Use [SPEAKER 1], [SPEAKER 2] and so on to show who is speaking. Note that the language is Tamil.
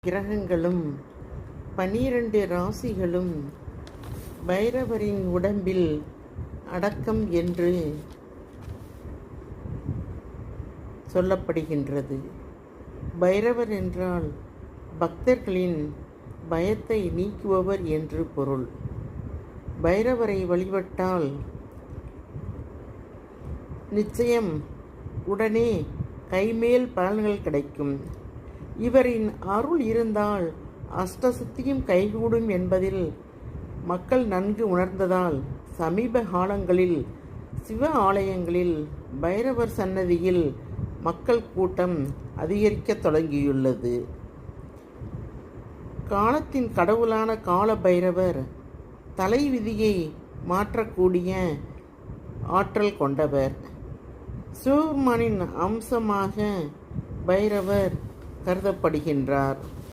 [SPEAKER 1] கிரகங்களும் 12 ராசிகளும் பைரவரின் உடம்பில் அடக்கம் என்று சொல்லப்படுகின்றது. பைரவர் என்றால் பக்தர்களின் பயத்தை நீக்குபவர் என்று பொருள். பைரவரை வழிபட்டால் நிச்சயம் உடனே கைமேல் பலன்கள் கிடைக்கும். இவரின் அருள் இருந்தால் அஷ்டசித்தியும் கைகூடும் என்பதில் மக்கள் நன்கு உணர்ந்ததால் சமீப காலங்களில் சிவ ஆலயங்களில் பைரவர் சன்னதியில் மக்கள் கூட்டம் அதிகரிக்க தொடங்கியுள்ளது. காலத்தின் கடவுளான கால பைரவர் தலைவிதியை மாற்றக்கூடிய ஆற்றல் கொண்டவர். சிவபெருமானின் அம்சமாக பைரவர் கருதப்படுகின்றார்.